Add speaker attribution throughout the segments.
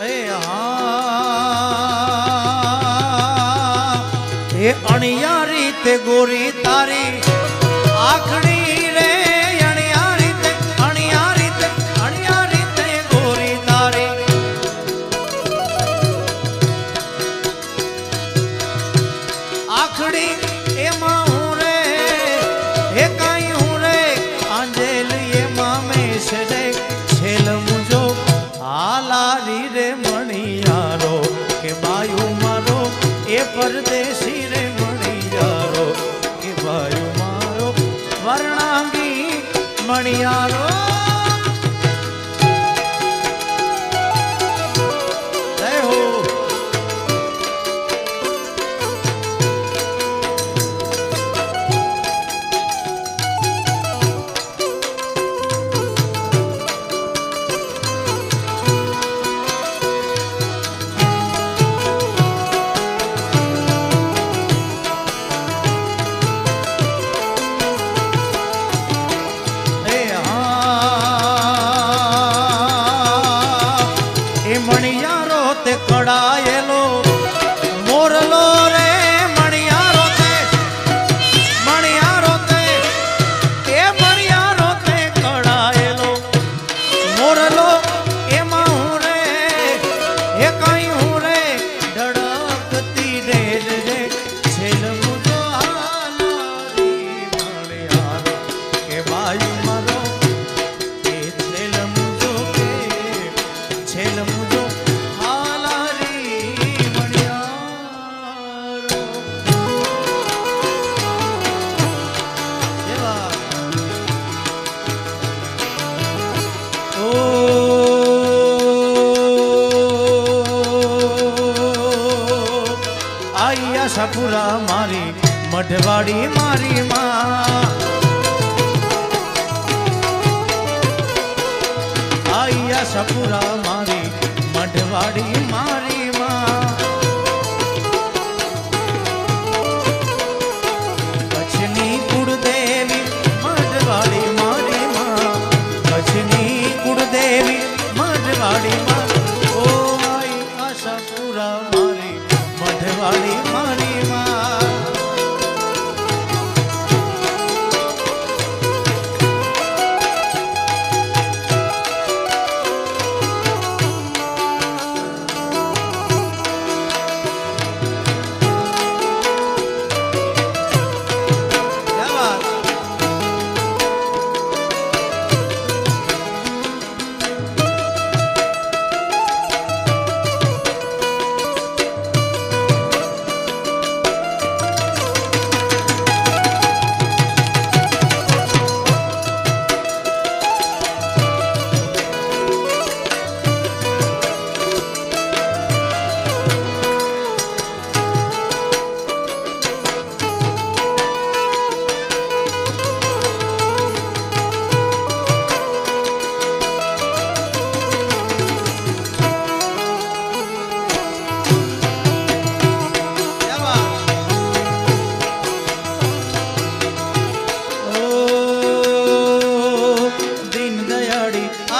Speaker 1: એ અણિયારી તે ગોરી તારી આખડી રે અણિયારી તે ગોરી તારી આખડી એમાં હું રે હે કાઈ હું રે આંજેલ એમાં મેશ રે છેલ મુજો હાલારી રે મણિયારો કે બાયુ મારો એ પરદેશી રે મણિયારો કે બાયુ મારો વર્ણાંગી મણિયારો જય હો કડાયેલો મોરલો રે મણિયારો તે એ મણિયારો તે કડાયેલો મોરલો એમાં હું રે એ કઈ હું રે ધડકતી રેલ રે છેલ મુજો હાલારી મણિયારો કે બાયુ મારો એ છેલ મુજો કે છેલ મુજો સપુરા મારી મઢવાડી મારી માં આયા સપુરા મારી મઢવાડી મારી માં કચ્છની કુળદેવી મઢવાડી મારી માં કચ્છની કુળદેવી મઢવાડી માં ઓ આયા સપુરા મારી મઢવાડી મારી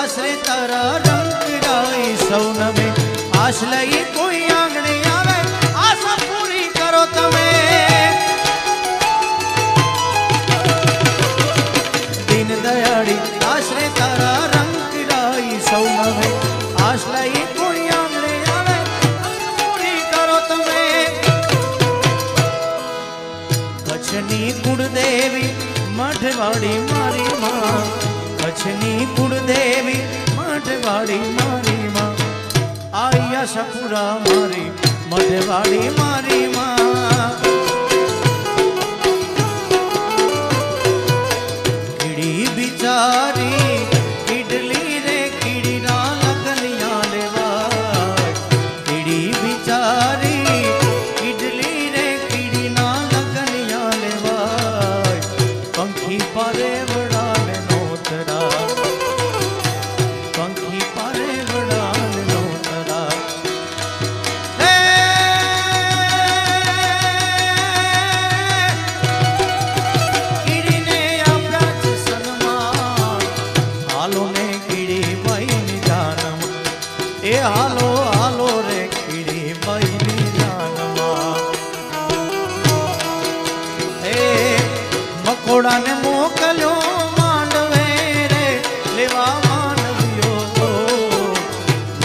Speaker 1: આશરે તારા રંગ ડાઈ સૌનમે આશ લઈ કોઈ આંગણે આવે આશા પૂરી કરો તમે દીન દયાળી આશરે તારા રંગ ડાઈ સૌનમે આશ લઈ કોઈ આંગણે આવે આશા પૂરી કરો તમે કચ્છની કુળદેવી મઢવાડી મારી માં કચ્છની કુળદેવી મઢવાડી મારી માં આયા સપુરા મારી મઢવાડી મારી માં કીડી બિચારી કીડલી રે કીડીના લગનિયા લેવા કીડી બિચારી કીડલી રે કીડીના લગનિયા લેવા પંખી પરે હાલો મકોડાને મોકલ્યો માંડવે રે લેવા માનવ્યો તો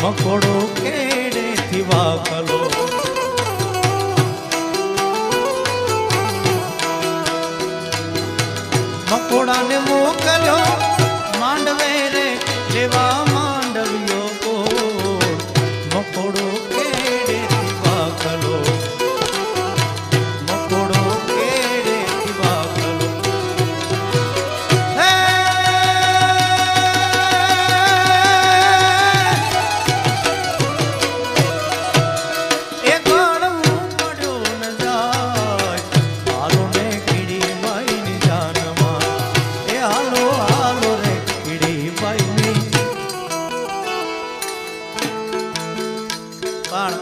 Speaker 1: મકોડો કેડેથી વાકલો મકોડાને મોકલ્યો માંડવે રે લેવા માંડવ્યો તો મકોડો કેડેથી વાકલો મકોડો કેડેથી વાકલો એ ગળવું પડ્યો ન જાય હાલો ને કીડી માઈની જાનમાં એ હાલો હાલો રે કીડી માઈની પણ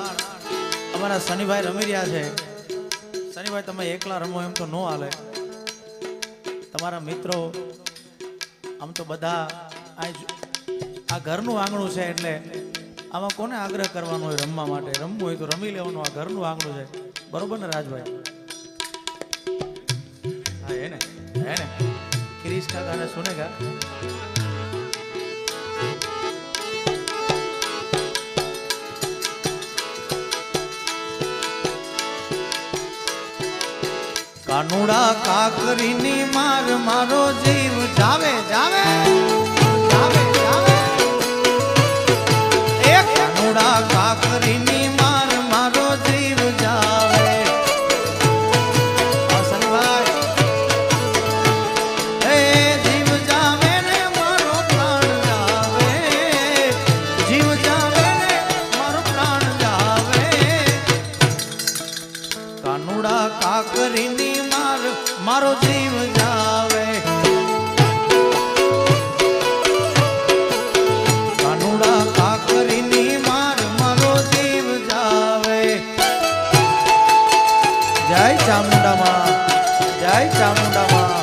Speaker 1: અમારા શનિભાઈ રમી રહ્યા છે. શનિભાઈ તમે એકલા રમો એમ તો ન હાલે. તમારા મિત્રો આમ તો બધા આ ઘરનું આંગણું છે એટલે આમાં કોને આગ્રહ કરવાનો હોય રમવા માટે? રમવું હોય તો રમી લેવાનું. આ ઘરનું આંગણું છે, બરોબર ને રાજભાઈ? હા હે ને કિરીશ કાકા ને સુનેગા. કાનુડા કાકરીની માર મારો જીવ જાવે જાવે જાવે જાવે. એ કાનુડા કાકરીની માર મારો જીવ જાવે. શનિભાઈ એ જીવ જાવે ને મારો પ્રાણ જાવે. જીવ જાવે ને મારો પ્રાણ જાવે. કાનુડા કાકરીની મારો જીવ જાવે. કાનુડા કાકરીની મારો જીવ જાવે. જય ચામુંડામાં, જય ચામુંડામાં.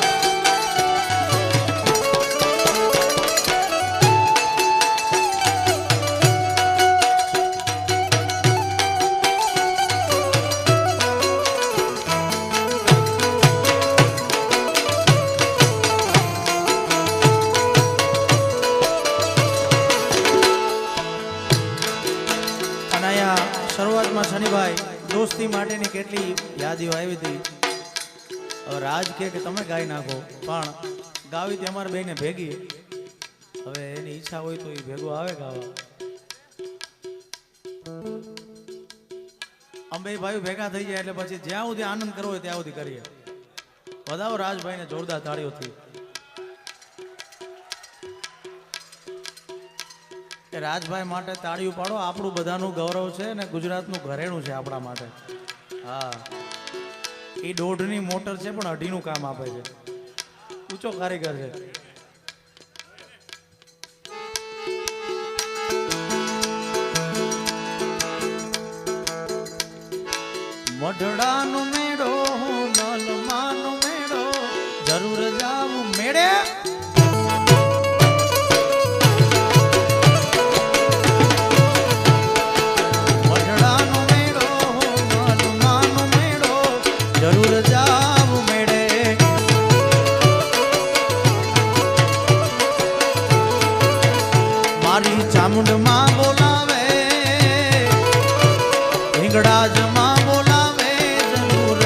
Speaker 1: શરૂઆતમાં શનિભાઈ દોસ્તી માટેની કેટલી યાદીઓ આવી હતી. હવે રાજ કે તમે ગાઈ નાખો, પણ ગાવી હતી અમારે બેને ભેગી. હવે એની ઈચ્છા હોય તો એ ભેગો આવે ગાવા. અમે ભાઈ ભેગા થઈ જાય એટલે પછી જ્યાં સુધી આનંદ કરવો હોય ત્યાં સુધી કરીએ. વધાવો રાજભાઈને જોરદાર તાળીઓથી. રાજભાઈ માટે તાળીઓ પાડો. આપણું બધાનું ગૌરવ છે અને ગુજરાતનું ઘરેણું છે આપણા માટે. હા, એ 1.5ની મોટર છે પણ 2.5નું કામ આપે છે. ઊંચો કારીગર છે. મઢડાનો મેળો નલમાનો મેળો જરૂર જાવું મેળે. ચામુંડમાં બોલાવે, હિંગળાજમાં બોલાવે, જરૂર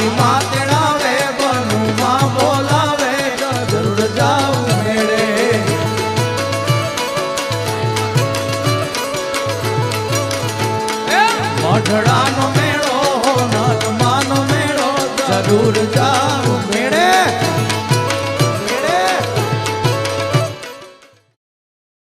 Speaker 1: મારી માં તેડાવે બનું માં બોલાવે જરૂર જાઉં મેળે મઢડાનો મેળો નરમાનો મેળો જરૂર જાઉં